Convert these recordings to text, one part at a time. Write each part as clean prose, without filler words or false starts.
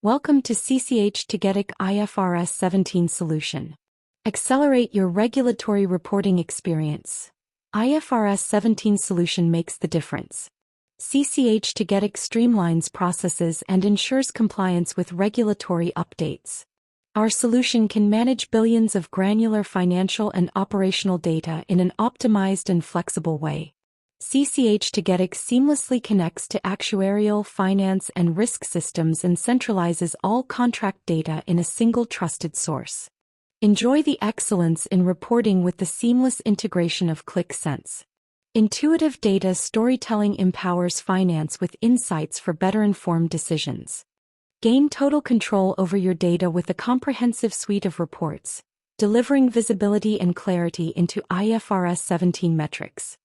Welcome to CCH Tagetik IFRS 17 solution. Accelerate your regulatory reporting experience. IFRS 17 solution makes the difference. CCH Tagetik streamlines processes and ensures compliance with regulatory updates. Our solution can manage billions of granular financial and operational data in an optimized and flexible way. CCH Tagetik seamlessly connects to actuarial, finance, and risk systems and centralizes all contract data in a single trusted source. Enjoy the excellence in reporting with the seamless integration of ClickSense. Intuitive data storytelling empowers finance with insights for better-informed decisions. Gain total control over your data with a comprehensive suite of reports, delivering visibility and clarity into IFRS 17 metrics.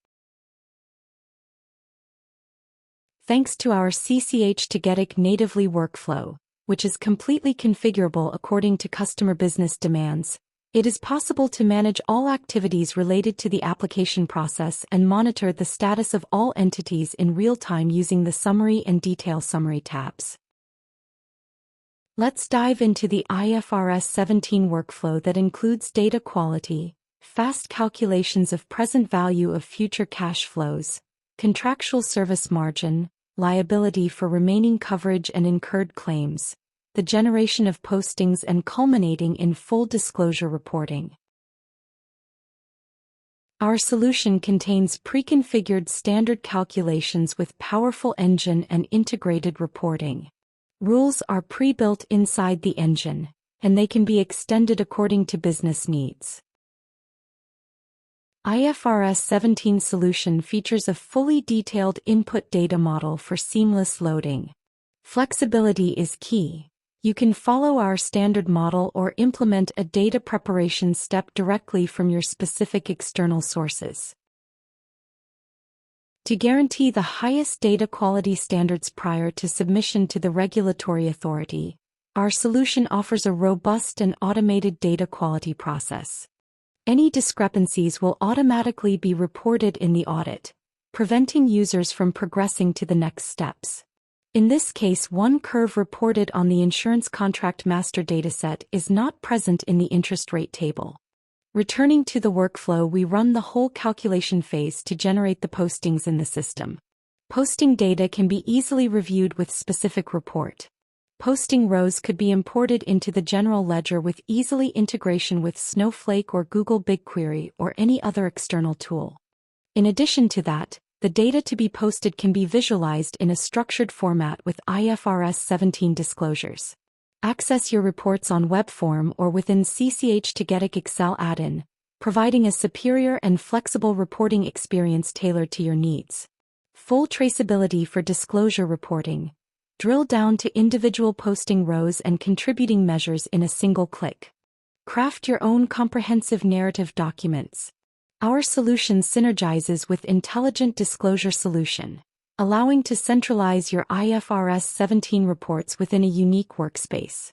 Thanks to our CCH Tagetik natively workflow, which is completely configurable according to customer business demands, it is possible to manage all activities related to the application process and monitor the status of all entities in real time using the Summary and Detail Summary tabs. Let's dive into the IFRS 17 workflow that includes data quality, fast calculations of present value of future cash flows, contractual service margin, liability for remaining coverage and incurred claims, the generation of postings and culminating in full disclosure reporting. Our solution contains pre-configured standard calculations with powerful engine and integrated reporting. Rules are pre-built inside the engine, and they can be extended according to business needs. IFRS 17 solution features a fully detailed input data model for seamless loading. Flexibility is key. You can follow our standard model or implement a data preparation step directly from your specific external sources. To guarantee the highest data quality standards prior to submission to the regulatory authority, our solution offers a robust and automated data quality process. Any discrepancies will automatically be reported in the audit, preventing users from progressing to the next steps. In this case, one curve reported on the insurance contract master dataset is not present in the interest rate table. Returning to the workflow, we run the whole calculation phase to generate the postings in the system. Posting data can be easily reviewed with specific report. Posting rows could be imported into the general ledger with easily integration with Snowflake or Google BigQuery or any other external tool. In addition to that, the data to be posted can be visualized in a structured format with IFRS 17 disclosures. Access your reports on web form or within CCH Tagetik Excel add-in, providing a superior and flexible reporting experience tailored to your needs. Full traceability for disclosure reporting. Drill down to individual posting rows and contributing measures in a single click. Craft your own comprehensive narrative documents. Our solution synergizes with intelligent disclosure solution, allowing to centralize your IFRS 17 reports within a unique workspace.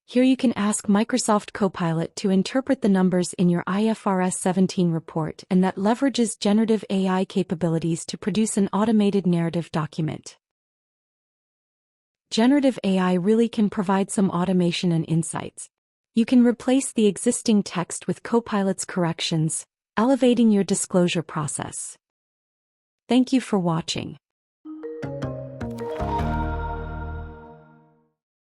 Here you can ask Microsoft Copilot to interpret the numbers in your IFRS 17 report, and that leverages generative AI capabilities to produce an automated narrative document. Generative AI really can provide some automation and insights. You can replace the existing text with Copilot's corrections, elevating your disclosure process. Thank you for watching.